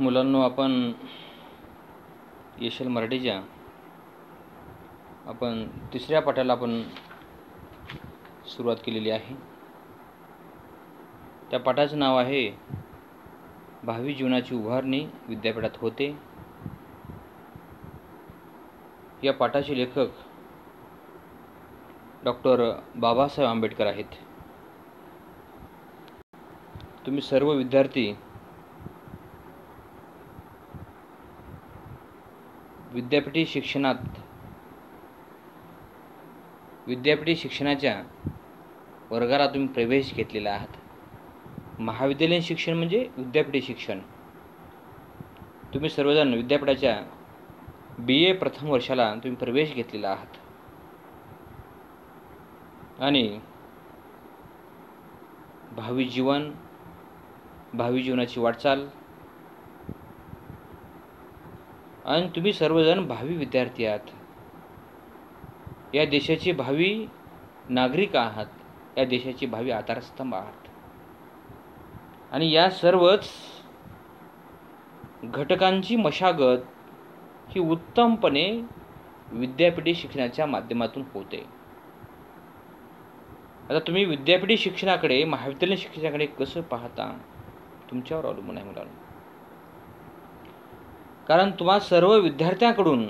मुलांनो, आपण येशल मराठीच्या आपण तिसऱ्या पाठाला आपण सुरुवात केलेली आहे. त्या पाठाचं नाव आहे भावी जीवनाची उभारणी विद्यापीठात होते. या पाठाचे लेखक डॉक्टर बाबासाहेब आंबेडकर आहेत. तुम्ही सर्व विद्यार्थी विद्यापीठी शिक्षणाच्या वर्गाला तुम्ही प्रवेश घेतलेला आहात. महाविद्यालयीन शिक्षण म्हणजे विद्यापीठी शिक्षण. तुम्ही सर्वजण विद्यापीठाच्या BA प्रथम वर्षाला तुम्ही प्रवेश घेतलेला आहात आणि भावी जीवनाची वाटचाल आणि तुम्ही सर्वजण भावी विद्यार्थी आहात. या देशाचे भावी नागरिक आहात. या देशाचे भावी आधारस्तंभ आहात. आणि या सर्वच घटकांची मशागत ही उत्तमपणे विद्यापीठी शिक्षणाच्या माध्यमातून होते. आता तुम्ही विद्यापीठी शिक्षणाकडे महाविद्यालयीन शिक्षणाकडे कसं पाहता तुमच्यावर अवलंबून आहे मुलांनो. कारण तुम्हा सर्व विद्यार्थ्यांकडून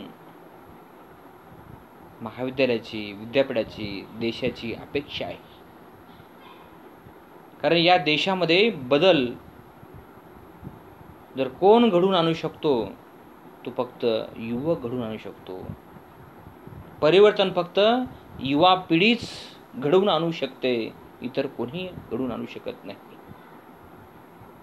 महाविद्यालयाची, विद्यापीठाची, देशाची अपेक्षा आहे. कारण या देशामध्ये बदल जर कोण घडवून आणू शकतो तो फक्त युवक घडवून आणू शकतो. परिवर्तन फक्त युवा पिढीच घडवून आणू शकते, इतर कोणी घडवून आणू शकत नाही.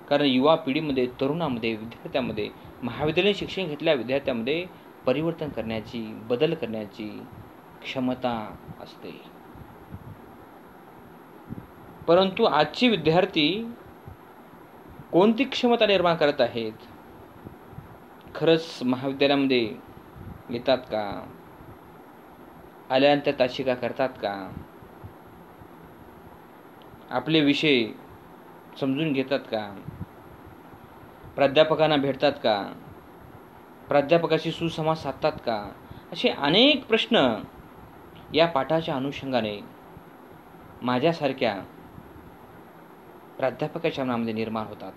कारण युवा पिढीमध्ये, तरुणामध्ये, विद्यार्थ्यांमध्ये, महाविद्यालयीन शिक्षण घेतलेल्या विद्यार्थ्यांमध्ये परिवर्तन करण्याची, बदल करण्याची क्षमता असते. परंतु आजचे विद्यार्थी कोणती क्षमता निर्माण करत आहेत? खरंच महाविद्यालयामध्ये येतात का? आल्यानंतर तासिका करतात का? आपले विषय समजून घेतात का? प्राध्यापकांना भेटतात का? प्राध्यापकाशी सुसंवाद साधतात का? असे अनेक प्रश्न या पाठाच्या अनुषंगाने माझ्यासारख्या प्राध्यापकाच्या मनामध्ये निर्माण होतात.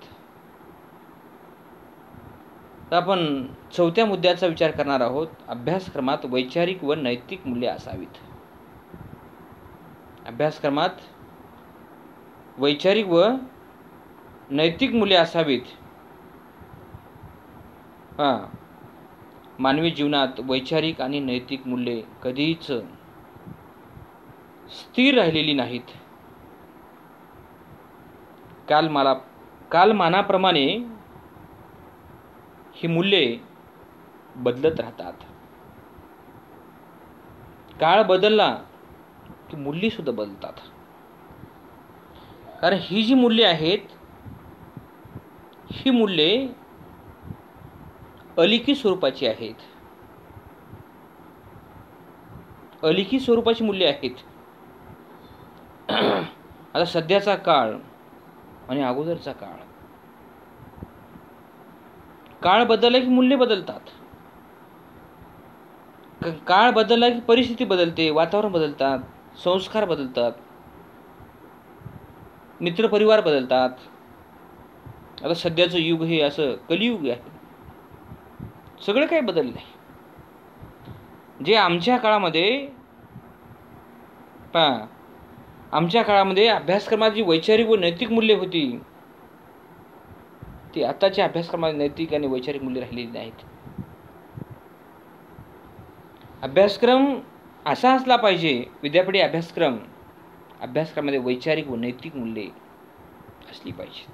तर आपण चौथ्या मुद्द्याचा विचार करणार आहोत. अभ्यासक्रमात वैचारिक व नैतिक मूल्ये असावीत. अभ्यासक्रमात वैचारिक व नैतिक मूल्ये असावीत. मानवी जीवनात वैचारिक आणि नैतिक मूल्ये कधीच स्थिर राहिलेली नाहीत. कालमानाप्रमाणे ही मूल्ये बदलत राहतात. काळ बदलला की मूल्ये सुद्धा बदलतात. कारण ही जी मूल्ये आहेत, ही मूल्ये अलिखित स्वरूपाची आहेत. अलिखित स्वरूपाची मूल्ये आहेत. आता सध्याचा काळ आणि अगोदरचा काळ बदलला की मूल्ये बदलतात. काळ बदलला की परिस्थिती बदलते, वातावरण बदलतात, संस्कार बदलतात, मित्रपरिवार बदलतात. आता सध्याचं युग हे असं कलियुग आहे. सगळं काही बदललं आहे. जे आमच्या काळामध्ये अभ्यासक्रमात जी वैचारिक व नैतिक मूल्ये होती, ती आताच्या अभ्यासक्रमात नैतिक आणि वैचारिक मूल्ये राहिलेली नाहीत. अभ्यासक्रम असा असला पाहिजे, विद्यापीठी अभ्यासक्रमामध्ये वैचारिक व नैतिक मूल्ये असली पाहिजेत.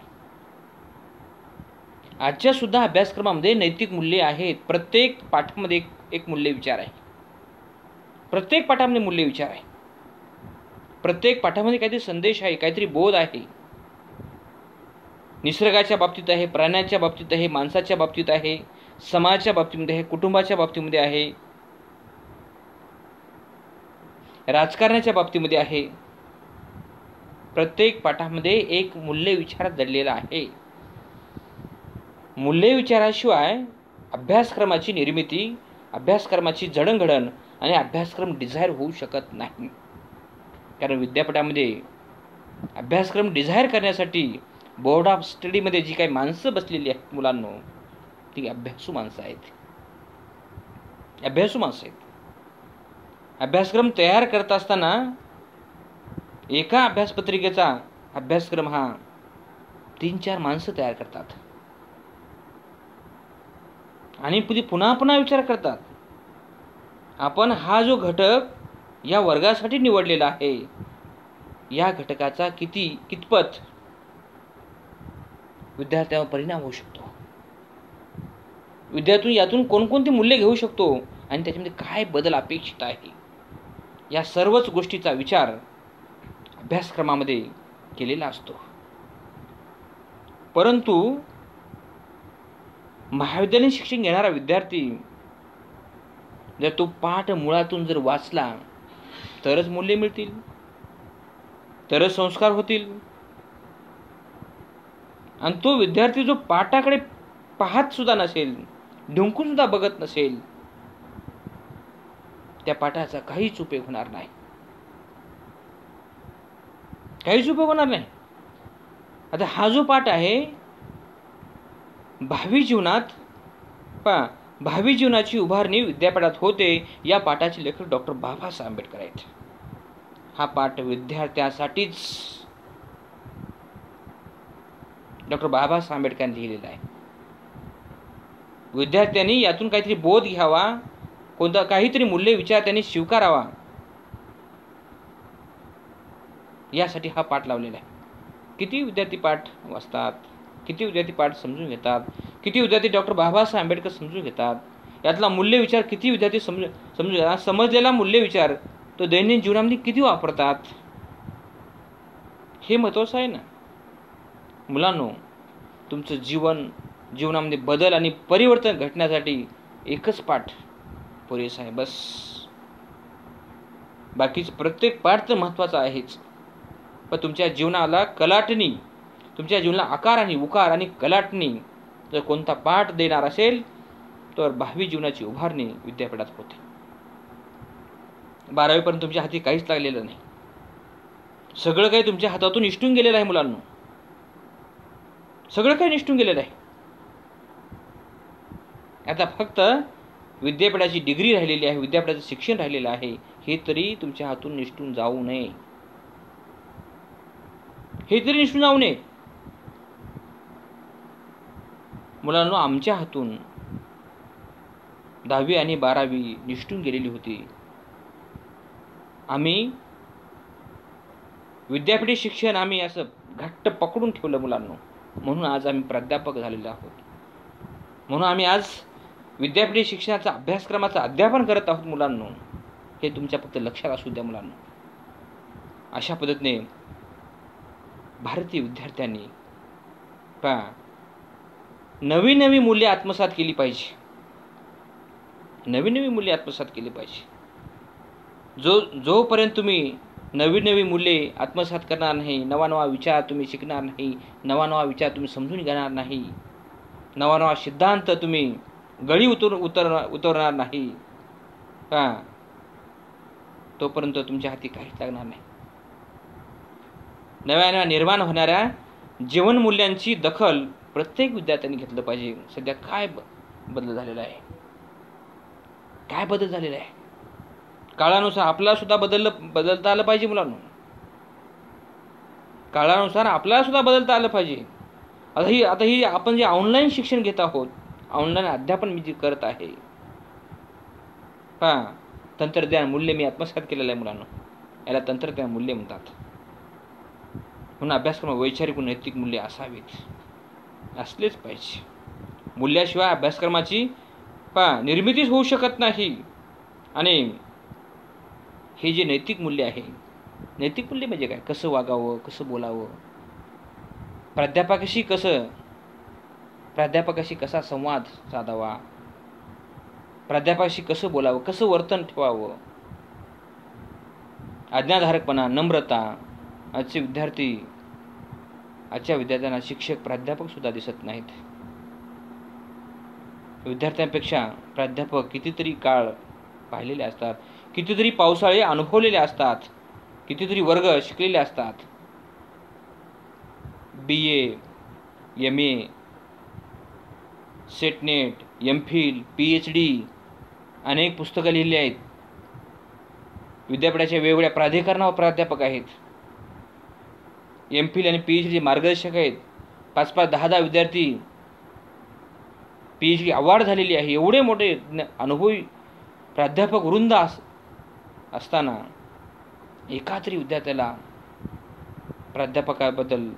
आजच्या सुद्धा अभ्यासक्रमामध्ये नैतिक मूल्ये आहेत. प्रत्येक पाठामध्ये एक मूल्य विचार आहे. प्रत्येक पाठामध्ये मूल्य विचार आहे. प्रत्येक पाठामध्ये काहीतरी संदेश आहे, काहीतरी बोध आहे. निसर्गाच्या बाबतीत आहे, प्राण्याच्या बाबतीत आहे, माणसाच्या बाबतीत आहे, समाजाच्या बाबतीमध्ये आहे, कुटुंबाच्या बाबतीमध्ये आहे, राजकारणाच्या बाबतीमध्ये आहे. प्रत्येक पाठामध्ये एक मूल्य विचार दडलेला आहे. मूल्य विचाराशिवाय अभ्यासक्रमाची निर्मिती, अभ्यासक्रमाची जडणघडण आणि अभ्यासक्रम डिझायर होऊ शकत नाही. कारण विद्यापीठामध्ये अभ्यासक्रम डिझायर करण्यासाठी बोर्ड ऑफ स्टडीमध्ये जी काही माणसं बसलेली आहेत मुलांनो, ती अभ्यासू माणसं आहेत. अभ्यासक्रम तयार करत असताना एका अभ्यासपत्रिकेचा अभ्यासक्रम हा 3-4 माणसं तयार करतात आणि पुन्हा पुन्हा विचार करतात, आपण हा जो घटक या वर्गासाठी निवडलेला आहे, या घटकाचा कितपत विद्यार्थ्यांवर परिणाम होऊ शकतो, विद्यार्थी यातून कोणकोणती मूल्ये घेऊ शकतो आणि त्याच्यामध्ये काय बदल अपेक्षित आहे, या सर्वच गोष्टीचा विचार अभ्यासक्रमामध्ये केलेला असतो. परंतु महाविद्यालयीन शिक्षण घेणारा विद्यार्थी जर तो पाठ मुळातून जर वाचला तरच मूल्य मिळतील, तरच संस्कार होतील. आणि तो विद्यार्थी जो पाठाकडे पाहत सुद्धा नसेल, ढुंकून सुद्धा बघत नसेल, त्या पाठाचा काहीच उपयोग होणार नाही. आता हा जो पाठ आहे, भावी जीवनाची उभारणी विद्यापीठात होते, या पाठाचे लेखक डॉक्टर बाबासाहेब आंबेडकर आहेत. हा पाठ विद्यार्थ्यासाठीच डॉक्टर बाबासाहेब आंबेडकरांनी लिहिलेला आहे. विद्यार्थ्यांनी यातून काहीतरी बोध घ्यावा, कोणता काहीतरी मूल्य विचार त्यांनी स्वीकारावा, यासाठी हा पाठ लावलेला आहे. किती विद्यार्थी पाठ वाचतात, किती विद्यार्थी पाठ समजून घेतात, किती विद्यार्थी डॉक्टर बाबासाहेब आंबेडकर समजून घेतात, यातला मूल्य विचार किती विद्यार्थी समजून घेतात, समजलेला मूल्य विचार तो दैनंदिन जीवनामध्ये किती वापरतात, हे महत्त्वाचं आहे ना. मुलांनो, तुमचं जीवनामध्ये बदल आणि परिवर्तन घडण्यासाठी एकच पाठ पुरेसा आहे, बस. बाकीचं प्रत्येक पाठ तर महत्त्वाचा आहेच, पण तुमच्या जीवनाला कलाटणी, तुमच्या जीवनाला आकार आणि उकार आणि कलाटणी जर कोणता पाठ देणार असेल तर भावी जीवनाची उभारणी विद्यापीठात होते. 12वीपर्यंत तुमच्या हाती काहीच लागलेलं नाही, सगळं काही तुमच्या हातातून निसटून गेलेलं आहे मुलांनो, सगळं काही निसटून गेलेलं आहे. आता फक्त विद्यापीठाची डिग्री राहिलेली आहे, विद्यापीठाचं शिक्षण राहिलेलं आहे, हे तरी तुमच्या हातून निसटून जाऊ नये, मुलांनो. आमच्या हातून 10वी आणि 12वी निसटून गेलेली होती. आम्ही विद्यापीठी शिक्षण असं घट्ट पकडून ठेवलं मुलांनो, म्हणून आज आम्ही प्राध्यापक झालेलो आहोत, म्हणून आम्ही आज विद्यापीठी शिक्षणाचा अभ्यासक्रमाचं अध्यापन करत आहोत मुलांनो. हे तुमच्या फक्त लक्षात असू द्या मुलांनो. अशा पद्धतीने भारतीय विद्यार्थ्यांनी नवी नवी मूल्ये आत्मसात केली पाहिजे, जोपर्यंत तुम्ही नवी मूल्ये आत्मसात करणार नाही, नवा विचार तुम्ही शिकणार नाही, नवा विचार तुम्ही समजून घेणार नाही, नवा सिद्धांत तुम्ही गळी उतरणार नाही, तोपर्यंत तुमच्या हाती काहीच लागणार नाही. नव्याने निर्माण होणाऱ्या जीवनमूल्यांची दखल प्रत्येक विद्यार्थ्यांनी घेतलं पाहिजे. सध्या काय बदल झालेला आहे, काळानुसार आपल्याला सुद्धा बदलता आलं पाहिजे मुलांनो, काळानुसार आपल्याला सुद्धा बदलता आलं पाहिजे. आता ही आपण जे ऑनलाईन शिक्षण घेत आहोत, ऑनलाईन अध्यापन मी जे करत आहे, तंत्रज्ञान मूल्य मी आत्मसात केलेलं आहे मुलांनो, याला तंत्रज्ञान मूल्य म्हणतात. म्हणून अभ्यासक्रम वैचारिक व नैतिक मूल्य असलेच पाहिजे. मूल्याशिवाय अभ्यासक्रमाची निर्मितीच होऊ शकत नाही. आणि हे जे नैतिक मूल्य आहे, नैतिक मूल्य म्हणजे काय, कसं वागावं, कसं बोलावं, प्राध्यापकाशी कसा संवाद साधावा, प्राध्यापकाशी कसं बोलावं, कसं वर्तन ठेवावं, आज्ञाधारकपणा, नम्रता. आजच्या विद्यार्थ्यांना शिक्षक प्राध्यापक सुद्धा दिसत नाहीत. विद्यार्थ्यांपेक्षा प्राध्यापक कितीतरी काळ पाहिलेले असतात, कितीतरी पावसाळे अनुभवलेले असतात, कितीतरी वर्ग शिकलेले असतात. BA, MA, SET NET, MPhil, PhD अनेक पुस्तकं लिहिली आहेत. विद्यापीठाच्या वेगवेगळ्या प्राधिकरणावर प्राध्यापक आहेत. MPhil आणि PhD मार्गदर्शक आहेत. 5-5, 10-10 विद्यार्थी PhD अवॉर्ड झालेली आहे. एवढे मोठे अनुभवी प्राध्यापक वृंद असताना एका तरी विद्यार्थ्याला प्राध्यापकाबद्दल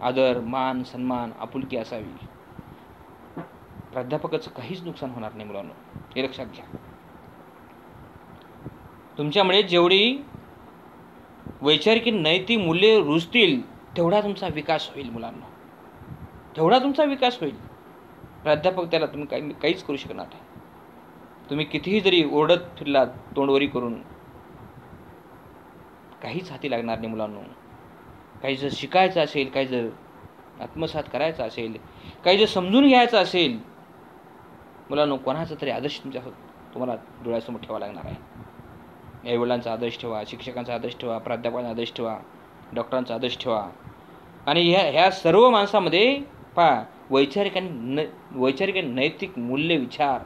आदर, मान, सन्मान, आपुलकी असावी. प्राध्यापकाचं काहीच नुकसान होणार नाही मुलांनो, हे लक्षात घ्या. तुमच्यामुळे जेवढी वैचारिक नैतिक मूल्ये रुजतील तेवढा तुमचा विकास होईल मुलांनो, तेवढा तुमचा विकास होईल. प्राध्यापक त्याला तुम्ही काहीच करू शकणार नाही. तुम्ही कितीही जरी ओरडत फिरलात तोंडवरी करून, काहीच हाती लागणार नाही मुलांनो. काही जर शिकायचं असेल, काही जर आत्मसात करायचं असेल, काही जर समजून घ्यायचं असेल मुलांनो, कोणाचा तरी आदर्श तुम्हाला डोळ्यासमोर ठेवावा लागणार आहे. आईवडिलांचा आदर्श ठेवा, शिक्षकांचा आदर्श ठेवा, प्राध्यापकांचा आदर्श ठेवा, डॉक्टरांचा आदर्श ठेवा. आणि ह्या सर्व माणसामध्ये वैचारिक आणि नैतिक मूल्य विचार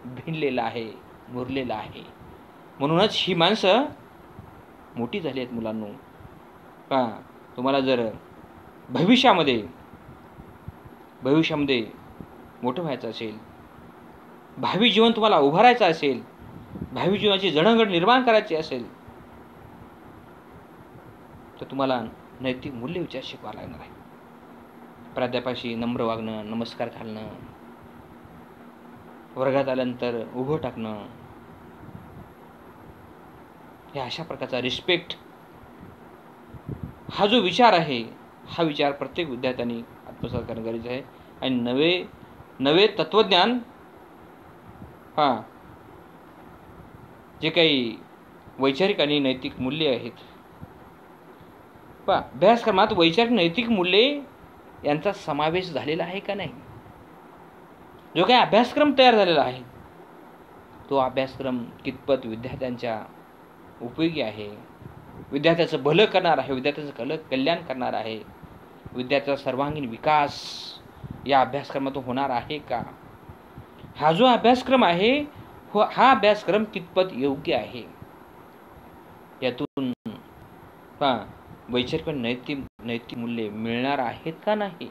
भिनलेला आहे, मुरलेला आहे. म्हणूनच ही माणसं मोठी झाली आहेत मुलांनो. तुम्हाला जर भविष्यामध्ये मोठं व्हायचं असेल, भावी जीवन तुम्हाला उभारायचं असेल, भावी जीवनाची जडणघडण निर्माण करायची असेल, तर तुम्हाला नैतिक मूल्य विचार शिकवायला लागणार आहे. प्राध्यापकाशी नम्र वागणं, नमस्कार घालणं, वर्गात आल्यानंतर उभं टाकणं, या अशा प्रकारचा रिस्पेक्ट हा जो विचार आहे, हा विचार प्रत्येक विद्यार्थ्यांनी आत्मसात करणं गरजेचं आहे. आणि नवे तत्वज्ञान जे काही वैचारिक आणि नैतिक मूल्ये आहेत, अभ्यासक्रमात वैचारिक नैतिक मूल्ये यांचा समावेश झालेला आहे का नाही. जो काही अभ्यासक्रम तयार झालेला आहे तो अभ्यासक्रम कितपत विद्यार्थ्यांच्या उपयोगी आहे, विद्यार्थ्याचं भलं करणार आहे, विद्यार्थ्याचं कल्याण करणार आहे, विद्यार्थ्याचा सर्वांगीण विकास या अभ्यासक्रमातून होणार आहे का. हा जो अभ्यासक्रम आहे हा अभ्यासक्रम कितपत योग्य आहे, यातून वैचारिक नैतिक मूल्ये मिळणार आहेत का नाही.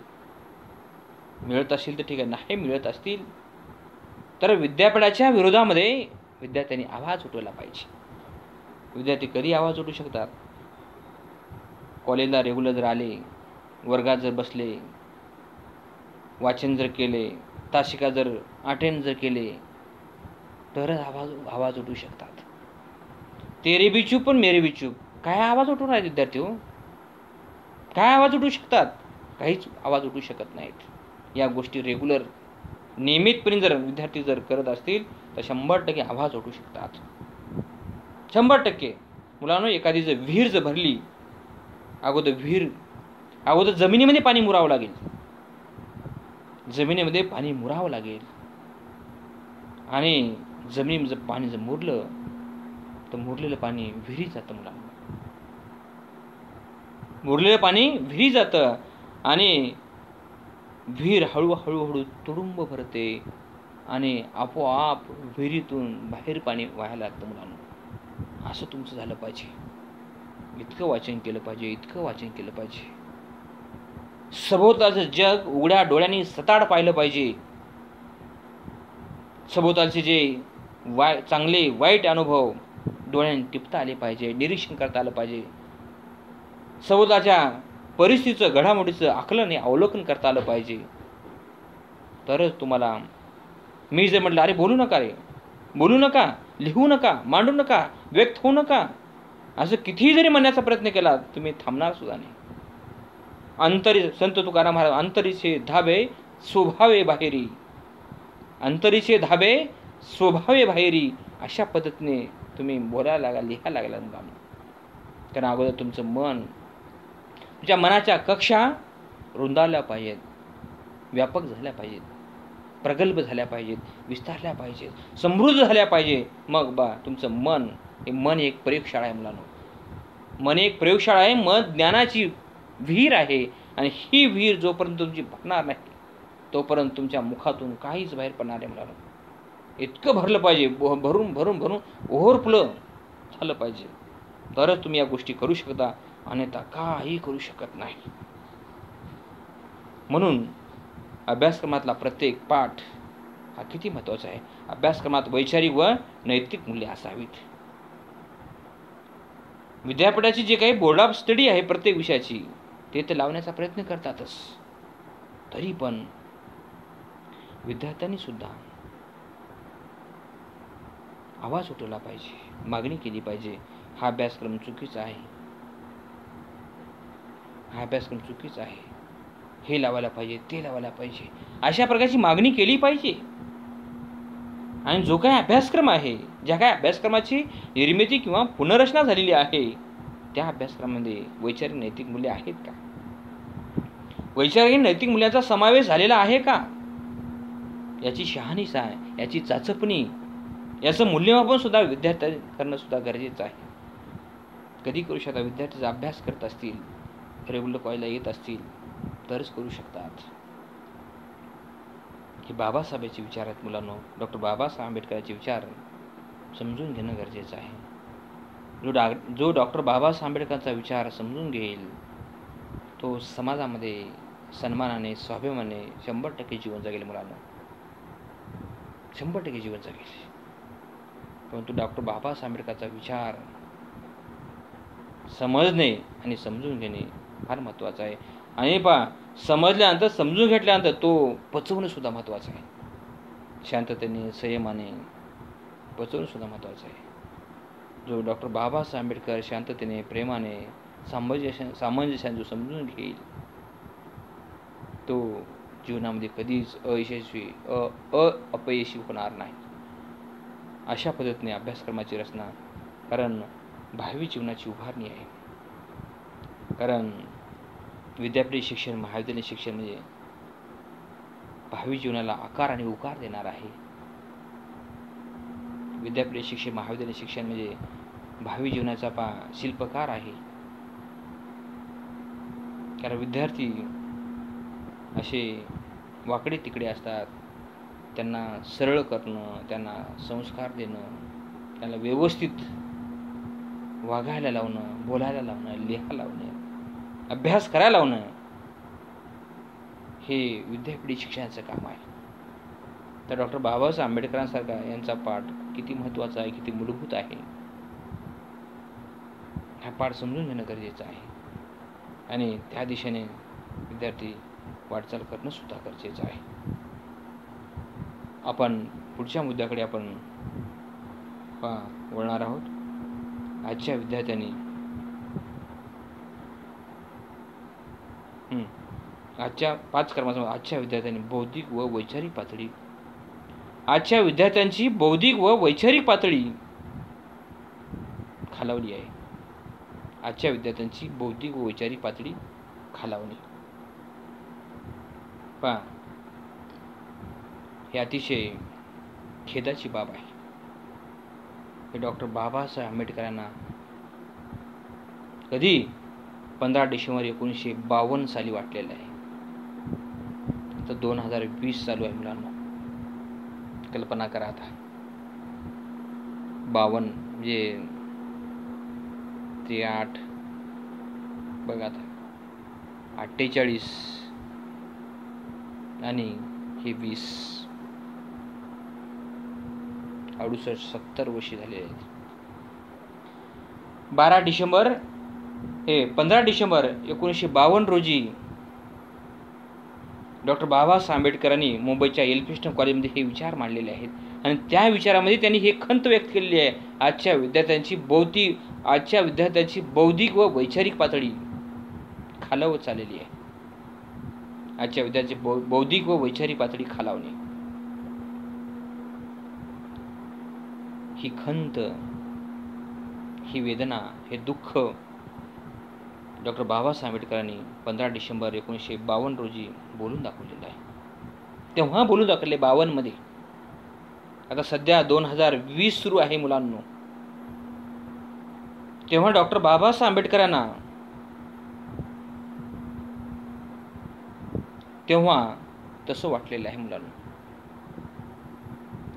मिळत असतील तर ठीक आहे, नाही मिळत असतील तर विद्यापीठाच्या विरोधामध्ये विद्यार्थ्यांनी आवाज उठवला पाहिजे. विद्यार्थी कधी आवाज उठवू शकतात. कॉलेजला रेग्युलर जर आले, वर्गात जर बसले, वाचन जर केले, तासिका जर अटेंड जर केले तरच आवाज उठवू शकतात. तेरे भी चूप पण मेरे भी चूप, काय आवाज उठवून आहेत विद्यार्थी हो. काय आवाज उठवू शकतात. काहीच आवाज उठवू शकत नाहीत. या गोष्टी रेग्युलर नियमितपणे जर विद्यार्थी जर करत असतील तर 100% आवाज उठवू शकतात. 100% मुलांनो, एखादी जर विहीर जर भरली, अगोदर जमिनीमध्ये पाणी मुरावं लागेल. जमिनीमध्ये पाणी मुरावं लागेल आणि जमिनीमध्ये जर पाणी जर मुरलं तर मुरलेलं पाणी विहिरीत जातं मुलांना. मुरलेलं पाणी विहिरीत जातं आणि विहीर हळूहळू तुडुंब भरते आणि आपोआप विहिरीतून बाहेर पाणी व्हायला लागतं मुलांना. असं तुमचं झालं पाहिजे. इतकं वाचन केलं पाहिजे. सभोवतालचं जग उघड्या डोळ्यांनी सताड पाहिलं पाहिजे. सभोवतालचे जे चांगले वाईट अनुभव डोळ्यांनी टिपता आले पाहिजे, निरीक्षण करता आलं पाहिजे. सभोवतालच्या परिस्थितीचं, घडामोडीचं आकलन अवलोकन करता आलं पाहिजे. तरच तुम्हाला, मी जे म्हटलं, अरे बोलू नका, लिहू नका, मांडू नका, व्यक्त होऊ नका, असं कितीही जरी म्हणण्याचा प्रयत्न केला तुम्ही थांबणार सुद्धा नाही. संत तुकाराम महाराज, अंतरीचे धाबे स्वभावे बाहेरी, अशा पद्धतीने तुम्ही बोलायला लागला, लिहायला लागला मुलांना. कारण अगोदर तुमचं मन, तुमच्या मनाच्या कक्षा रुंदावल्या पाहिजेत, व्यापक झाल्या पाहिजेत. प्रगल्भ झाल्या पाहिजेत, विस्तारल्या पाहिजेत, समृद्ध झाल्या पाहिजे. मग तुमचं मन, हे मन एक प्रयोगशाळा आहे मुलांनो. मन एक प्रयोगशाळा आहे, मन ज्ञानाची विहीर आहे. आणि ही विहीर जोपर्यंत तुमची भरणार नाही तोपर्यंत तुमच्या मुखातून काहीच बाहेर पडणार नाही मुलांनो. इतकं भरलं पाहिजे, भरून भरून भरून ओव्हरफ्लो झालं पाहिजे, तरच तुम्ही या गोष्टी करू शकता, अन्यथा काही करू शकत नाही. म्हणून अभ्यासक्रमातला प्रत्येक पाठ हा किती महत्त्वाचा आहे. अभ्यासक्रमात वैचारिक व नैतिक मूल्ये असावीत. विद्यापीठाची जे काही बोर्ड ऑफ स्टडी आहे प्रत्येक विषयाची, ते तर लावण्याचा प्रयत्न करतातच. तरी पण विद्यार्थ्यांनी सुद्धा आवाज उठवला पाहिजे, मागणी केली पाहिजे, हा अभ्यासक्रम चुकीचा आहे, हा अभ्यासक्रम चुकीचा आहे, हे लावायला पाहिजे, ते लावायला पाहिजे, अशा प्रकारची मागणी केली पाहिजे. आणि जो काही अभ्यासक्रम आहे, ज्या काही अभ्यासक्रमाची निर्मिती किंवा पुनर्रचना झालेली आहे, त्या अभ्यासक्रमामध्ये वैचारिक नैतिक मूल्य आहेत का? वैचारिक नैतिक मूल्यांचा समावेश झालेला आहे का? याची शहानिशा, याची चाचपणी, याचं मूल्यमापन सुद्धा विद्यार्थ्यांनी करणं सुद्धा गरजेचं आहे. कधी करू शकता? विद्यार्थी अभ्यास करत असतील, रेग्युलर कॉलेजला येत असतील तरच करू शकतात. हे बाबासाहेबांचे विचार आहेत मुलांनो. डॉक्टर बाबासाहेब आंबेडकरांचे विचार समजून घेणं गरजेचं आहे. जो डॉक्टर बाबासाहेब आंबेडकरांचा विचार समजून घेईल तो समाजामध्ये सन्मानाने, स्वाभिमानाने 100% जीवन जगेल मुलांना, 100% जीवन जगेल. परंतु डॉक्टर बाबासाहेब आंबेडकरांचा विचार समजणे आणि समजून घेणे फार महत्त्वाचं आहे. आणि समजल्यानंतर, समजून घेतल्यानंतर तो पचवणं सुद्धा महत्त्वाचं आहे. शांततेने, संयमाने पचवणं सुद्धा महत्त्वाचं आहे. जो डॉक्टर बाबासाहेब आंबेडकर शांततेने, प्रेमाने, सामंजस्याने जो समजून घेईल तो जीवनामध्ये कधीच अपयशी होणार नाही. अशा पद्धतीने अभ्यासक्रमाची रचना, कारण भावी जीवनाची उभारणी आहे. कारण विद्यापीठ शिक्षण, महाविद्यालयीन शिक्षण म्हणजे भावी जीवनाला आकार आणि उकार देणार आहे. विद्यापीठ शिक्षण, महाविद्यालयीन शिक्षण म्हणजे भावी जीवनाचा शिल्पकार आहे. कारण विद्यार्थी असे वाकडे तिकडे असतात, त्यांना सरळ करणं, त्यांना संस्कार देणं, त्यांना व्यवस्थित वागायला लावणं, बोलायला लावणं, लिहायला लावणं, अभ्यास करायला लावणं, हे विद्यापीठ शिक्षणाचं काम आहे. तर डॉक्टर बाबासाहेब आंबेडकरांसारखा यांचा पाठ किती महत्त्वाचा आहे, किती मूलभूत आहे, हा पाठ समजून घेणं गरजेचं आहे. आणि त्या दिशेने विद्यार्थी वाटचाल करणं सुद्धा गरजेचं आहे. आपण पुढच्या मुद्द्याकडे आपण वळणार आहोत. आजच्या विद्यार्थ्यांनी आजच्या 5 क्रमांकामध्ये आजच्या विद्यार्थ्यांनी बौद्धिक व वैचारिक पातळी, आजच्या विद्यार्थ्यांची बौद्धिक व वैचारिक पातळी खालावली आहे. आजच्या विद्यार्थ्यांची बौद्धिक व वैचारिक पातळी खालावली. हे अतिशय खेदाची बाब आहे. हे डॉक्टर बाबासाहेब आंबेडकरांना कधी 15 डिसेंबर 1952 साली वाटलेलं आहे. तर 2020 चालू आहे मुलांना. कल्पना करा आता. 52 म्हणजे ते 8 बघा आता, 48 आणि हे 20, 68, 70 वर्षे झाले आहेत. 15 डिसेंबर 1952 रोजी डॉक्टर बाबासाहेब आंबेडकरांनी मुंबईच्या एल्फिन्स्टन कॉलेजमध्ये हे विचार मांडलेले आहेत. आणि त्या विचारामध्ये त्यांनी हे खंत व्यक्त केलेली आहे, आजच्या विद्यार्थ्यांची बौद्धिक व वैचारिक पातळी खालावत चाललेली आहे. आजच्या विद्यार्थ्यांची बौद्धिक व वैचारिक पातळी खालावणे, ही खंत, ही वेदना, हे दुःख डॉक्टर बाबासाहेब आंबेडकरांनी 15 डिसेंबर 1952 रोजी बोलून दाखवलेलं आहे. तेव्हा बोलून दाखवले 52 मध्ये. आता सध्या 2020 सुरू आहे मुलांनो. तेव्हा डॉक्टर बाबासाहेब आंबेडकरांना तेव्हा तसं वाटलेलं आहे मुलांनो.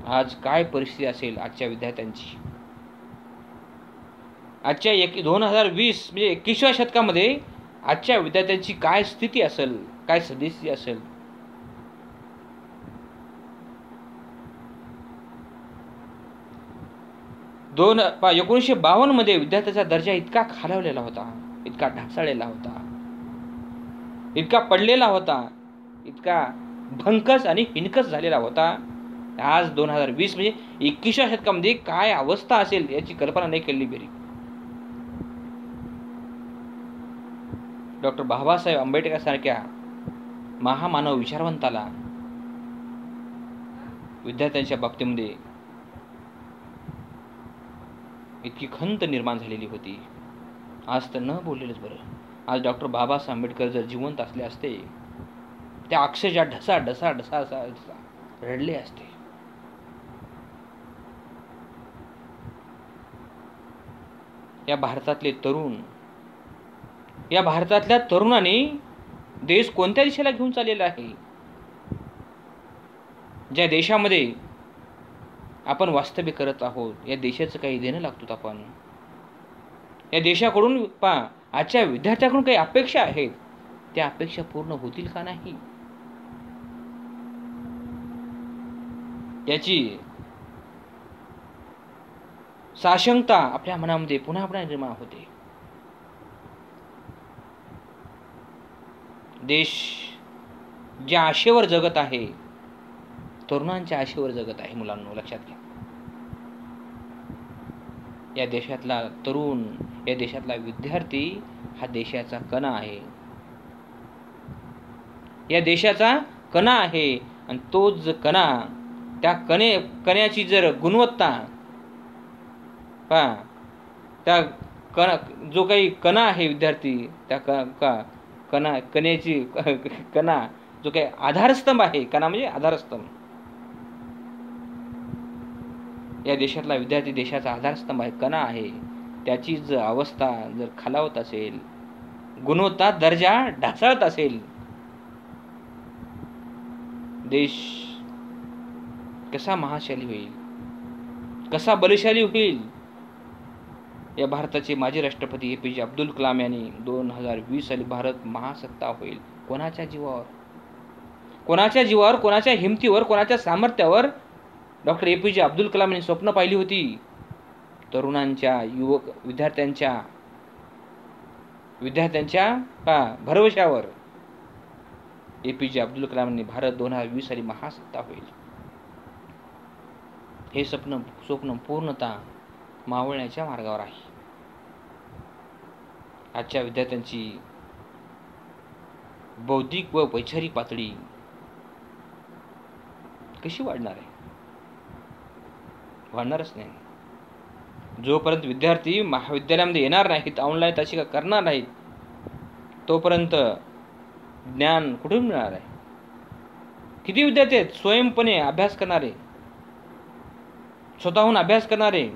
आज काय परिस्थिती असेल आजच्या विद्यार्थ्यांची, आजच्या 2020 म्हणजे 21व्या शतकामध्ये आजच्या विद्यार्थ्यांची काय स्थिती असेल, काय सदिस्थिती असेल. दोन 1952 मध्ये विद्यार्थ्याचा दर्जा इतका खालावलेला होता, इतका ढासळलेला होता, इतका पडलेला होता, इतका भंकस आणि हिणकस झालेला होता. आज 2020 म्हणजे 21व्या शतकामध्ये काय अवस्था असेल याची कल्पना नाही केली बेरी. डॉक्टर बाबासाहेब आंबेडकर सारख्या महामानव विचारवंताला विद्यार्थ्यांच्या बाबतीमध्ये इतकी खंत निर्माण झालेली होती. आज तर न बोललेलंच बरं. आज डॉक्टर बाबासाहेब आंबेडकर जर जिवंत असले असते, त्या अक्षरशः ढसा ढसा ढसा ढसा रडले असते. या भारतातले तरुण, या भारतातल्या तरुणांनी देश कोणत्या दिशेला घेऊन चाललेला आहे, ज्या देशामध्ये आपण वास्तव्य करत आहोत, या देशाचं काही देणं लागतो आपण. या देशाकडून आजच्या विद्यार्थ्याकडून काही अपेक्षा आहेत, त्या अपेक्षा पूर्ण होतील का नाही याची साशंकता आपल्या मनामध्ये पुन्हा पुन्हा निर्माण होते. देश ज्या आशेवर जगत आहे, तरुणांच्या आशेवर जगत आहे मुलांनो, लक्षात घ्या. या देशातला तरुण, या देशातला विद्यार्थी हा देशाचा कणा आहे, या देशाचा कणा आहे. आणि तोच कणा, त्या कण्याची जर गुणवत्ता त्या जो काही कणा आहे विद्यार्थी, त्या कण्याची कणा जो काही आधारस्तंभ आहे, कणा म्हणजे आधारस्तंभ. या देशातला विद्यार्थी देशाचा आधारस्तंभ आहे, कणा आहे. त्याची जर अवस्था जर खालावत असेल, गुणवत्ता दर्जा ढासळत असेल, देश कसा महाशाली होईल, कसा बलशाली होईल. या भारताचे माजी राष्ट्रपती APJ अब्दुल कलाम यांनी 2020 साली भारत महासत्ता होईल. कोणाच्या जीवावर, कोणाच्या जीवावर, कोणाच्या हिमतीवर, कोणाच्या सामर्थ्यावर डॉक्टर APJ अब्दुल कलाम यांनी स्वप्न पाहिली होती. तरुणांच्या, युवक विद्यार्थ्यांच्या भरवशावर APJ अब्दुल कलाम यांनी भारत 2020 साली महासत्ता होईल हे स्वप्न पूर्णतः मावळण्याच्या मार्गावर आहे. आजच्या विद्यार्थ्यांची बौद्धिक व वैचारिक पातळी कशी वाढणार आहे? वाढणारच नाही. जोपर्यंत विद्यार्थी महाविद्यालयामध्ये येणार नाहीत, ऑनलाईन तासिका करणार नाहीत, तोपर्यंत ज्ञान कुठून मिळणार आहे? किती विद्यार्थी आहेत स्वयंपणे अभ्यास करणारे, स्वतःहून अभ्यास करणारे,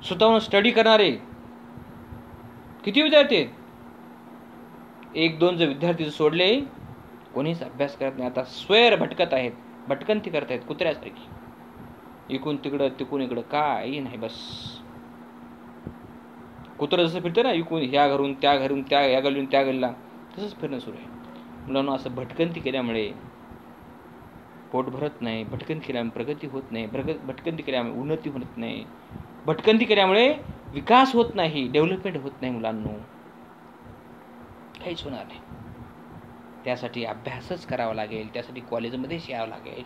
स्वतःहून स्टडी करणारे किती विद्यार्थी आहेत? 1-2 जर विद्यार्थी सोडले, कोणीच अभ्यास करत नाही. आता स्वैर भटकत आहेत, भटकंती करत आहेत कुत्र्यासारखी, इकून तिकडं तिकून इकडं, काही नाही. बस कुत्रं जसं फिरतं ना, इकून ह्या घरून त्या घरून, या गल्लीतून त्या गल्लीला, तसंच फिरणं सुरू आहे. मुलांना असं भटकंती केल्यामुळे पोट भरत नाही, भटकंती केल्यामुळे प्रगती होत नाही, भटकंती केल्यामुळे उन्नती होत नाही, भटकंती केल्यामुळे विकास होत नाही, डेव्हलपमेंट होत नाही. मुलांनो काहीच होणार नाही. त्यासाठी अभ्यासच करावा लागेल, त्यासाठी कॉलेजमध्येच यावं लागेल,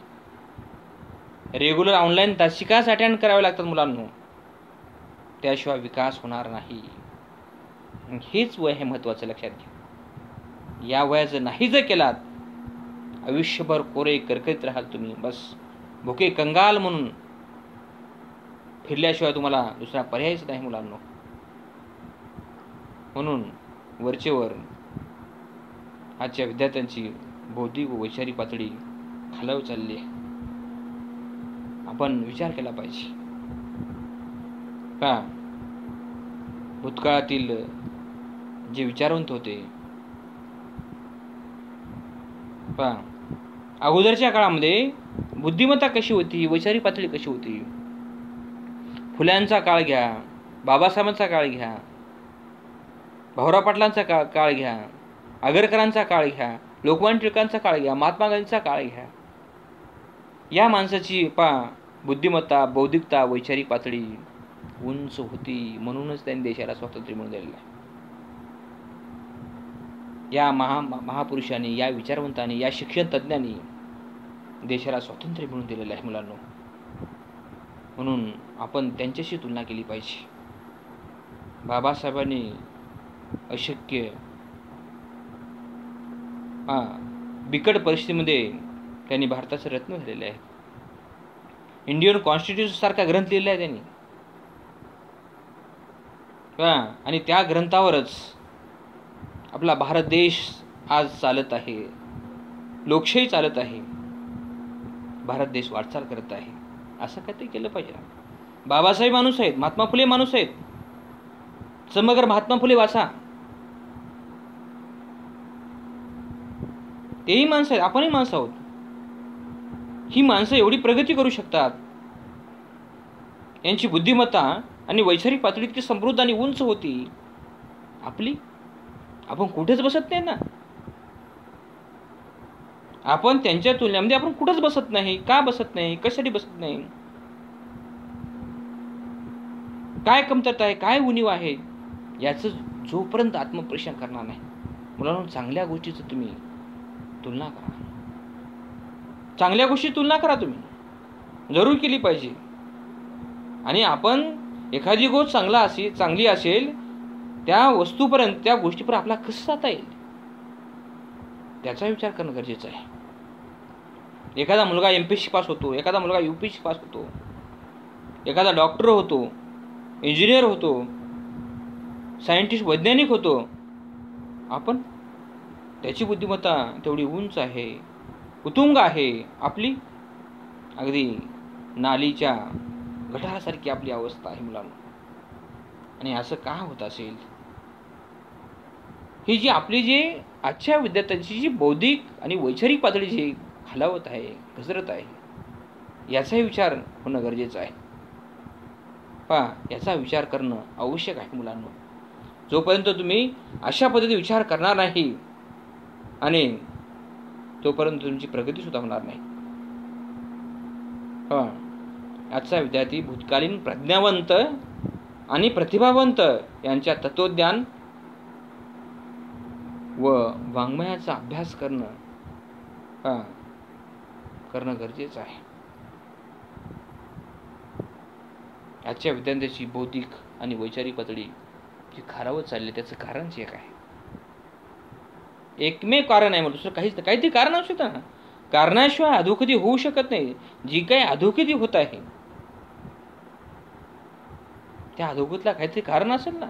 रेग्युलर ऑनलाईन तासिकाच अटेंड करावे लागतात मुलांनो, त्याशिवाय विकास होणार नाही. हेच वय हे महत्त्वाचं, लक्षात घ्या. या वयाचं नाही जर केलात, आयुष्यभर कोरे करकरीत राहाल तुम्ही. बस भुके कंगाल म्हणून फिरल्याशिवाय तुम्हाला दुसरा पर्यायच नाही मुलांनो. म्हणून वरचेवर आजच्या विद्यार्थ्यांची बौद्धिक व वैचारिक पातळी खालावत चालली आहे. आपण विचार केला पाहिजे का भूतकाळातील जे विचारवंत होते, पहा अगोदरच्या काळामध्ये बुद्धिमत्ता कशी होती, वैचारिक पातळी कशी होती. फुल्यांचा काळ घ्या, बाबासाहेबांचा काळ घ्या, भाऊराव पाटलांचा काळ घ्या, आगरकरांचा काळ घ्या, लोकमान्य टिळकांचा काळ घ्या, महात्मा गांधींचा काळ घ्या. या माणसाची बुद्धिमत्ता, बौद्धिकता, वैचारिक पातळी उंच होती, म्हणूनच त्यांनी देशाला स्वातंत्र्य मिळवून दिलेलं आहे. या महापुरुषांनी, या विचारवंतांनी, या शिक्षण तज्ज्ञांनी देशाला स्वातंत्र्य मिळवून दिलेलं आहे मुलांनो. म्हणून आपण त्यांच्याशी तुलना केली पाहिजे. बाबासाहेबांनी अशक्य बिकट परिस्थितीमध्ये त्यांनी भारताचं रत्न झालेलं आहे. इंडियन कॉन्स्टिट्यूशन सारखा ग्रंथ लिहिला आहे त्यांनी, आणि त्या ग्रंथावरच आपला भारत देश आज चालत आहे, लोकशाही चालत आहे, भारत देश वाटचाल करत आहे. असं काहीतरी केलं पाहिजे. बाबासाहेब माणूस आहेत, महात्मा फुले माणूस आहेत. समग्र महात्मा फुले वाचा, तेही माणसं आहेत, आपणही माणसं आहोत. ही माणसं एवढी प्रगती करू शकतात, यांची बुद्धिमत्ता आणि वैचारिक पातळी इतकी समृद्ध आणि उंच होती. आपण कुठेच बसत नाही ना. आपण त्यांच्या तुलनेमध्ये आपण कुठेच बसत नाही. का बसत नाही? कशासाठी बसत नाही? काय कमतरता आहे, काय उणीव आहे, याचं जोपर्यंत आत्मपरीक्षण करणार नाही मुलांना, चांगल्या गोष्टीचं तुम्ही तुलना करा. चांगल्या गोष्टी तुलना करा, तुम्ही जरूर केली पाहिजे. आणि आपण एखादी गोष्ट चांगली असेल, त्या वस्तूपर्यंत, त्या गोष्टीपर्यंत आपला कसं जाता येईल त्याचा विचार करणं गरजेचं आहे. एखादा मुलगा MPSC पास होतो, एखादा मुलगा UPSC पास होतो, एखादा डॉक्टर होतो, इंजिनियर होतो, सायंटिस्ट, वैज्ञानिक होतो. आपण त्याची बुद्धिमत्ता तेवढी उंच आहे, उत्तुंग आहे. आपली अगदी नालीच्या गटारासारखी आपली अवस्था आहे मुलांना. आणि असं का होत असेल? ही जी आपली आजच्या विद्यार्थ्यांची जी बौद्धिक आणि वैचारिक पातळी जी खालावत आहे, घसरत आहे, याचाही विचार होणं गरजेचं आहे. याचा विचार करणं आवश्यक आहे मुलांना. जोपर्यंत तुम्ही अशा पद्धतीने विचार करणार नाही आणि तोपर्यंत तुमची प्रगती सुद्धा होणार नाही. आजचा विद्यार्थी भूतकालीन प्रज्ञावंत आणि प्रतिभावंत यांच्या तत्वज्ञान व वाङ्मयाचा अभ्यास करणं गरजेचं आहे. आजच्या विद्यार्थ्यांची बौद्धिक आणि वैचारिक पातळी जी खालावत चालली, त्याचं कारण जे काय? एकमेव कारण आहे, दुसरं काहीतरी कारण असू शकतं ना. कारणाशिवाय अधोगती होऊ शकत नाही. जी काही अधोगती होत आहे त्या अधोगतीला काहीतरी कारण असेल ना.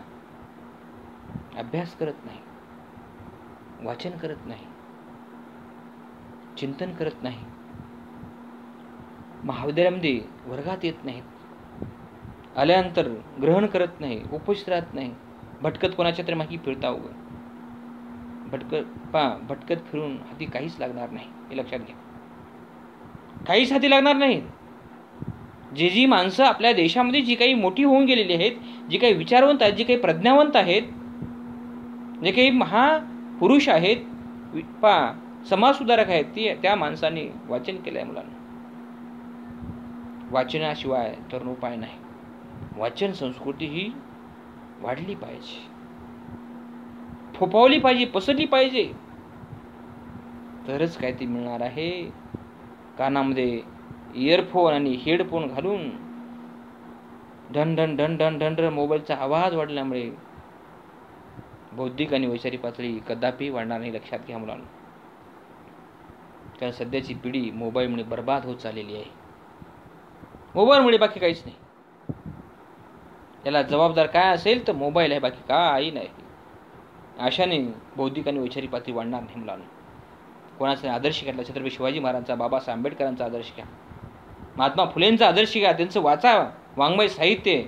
अभ्यास करत नाही, वाचन करत नाही, चिंतन करत नाही, महाविद्यालयामध्ये वर्गात येत नाहीत, आल्यानंतर ग्रहण करत नाही, उपस्थित राहत नाही, भटकत कोणाच्या तरी मागे फिरता उभं. भटकत फिरून हाती काहीच लागणार नाही, हे लक्षात घ्या. काहीच हाती लागणार नाही. जी माणसं आपल्या देशामध्ये जी काही मोठी होऊन गेलेली आहेत, जी काही विचारवंत आहेत, जी काही प्रज्ञावंत आहेत, जे काही महापुरुष आहेत, समाजसुधारक आहेत, त्या माणसांनी वाचन केलं आहे मुलांना. वाचनाशिवाय तर उपाय नाही. वाचन संस्कृती ही वाढली पाहिजे, फोफावली पाहिजे, पसरली पाहिजे, तरच काय ती मिळणार आहे. कानामध्ये इयरफोन आणि हेडफोन घालून ढन ढन ढन ढन ढन मोबाईलचा आवाज वाढल्यामुळे बौद्धिक आणि वैचारिक पातळी कदापि वाढणार नाही. लक्षात घ्या मुलांना. कारण सध्याची पिढी मोबाईलमुळे बर्बाद होत चाललेली आहे. मोबाईलमुळे, बाकी काहीच नाही. याला जबाबदार काय असेल तर मोबाईल आहे, बाकी काही नाही. अशाने बौद्धिक आणि वैचारिक पातळी वाढणार नाही मुलांना. कोणाचा आदर्श घेतला? छत्रपती शिवाजी महाराजांचा, बाबासाहेब आंबेडकरांचा आदर्श घ्या, महात्मा फुलेंचा आदर्श घ्या, त्यांचं वाचा, वाङ्मय साहित्य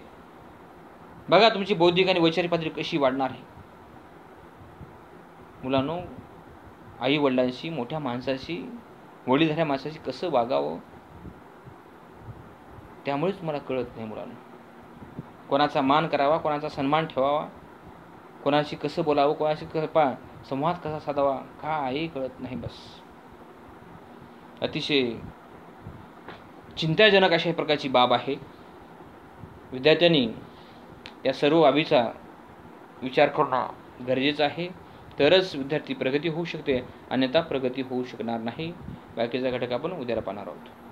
बघा, तुमची बौद्धिक आणि वैचारिक पातळी कशी वाढणार आहे. मुलांनो, आई वडिलांशी, मोठ्या माणसाशी, वडीलधाऱ्या माणसाशी कसं वागावं त्यामुळेच मला कळत नाही मुलांनो. कोणाचा मान करावा, कोणाचा सन्मान ठेवावा, कोणाशी कसं बोलावं, कोणाशी संवाद कसा साधावा, काही कळत नाही. बस अतिशय चिंताजनक अशा प्रकारची बाब आहे. विद्यार्थ्यांनी या सर्व बाबीचा विचार करणं गरजेचं आहे, तरच विद्यार्थी प्रगती होऊ शकते, अन्यथा प्रगती होऊ शकणार नाही. बाकीचा घटक आपण उद्याला पाहणार आहोत.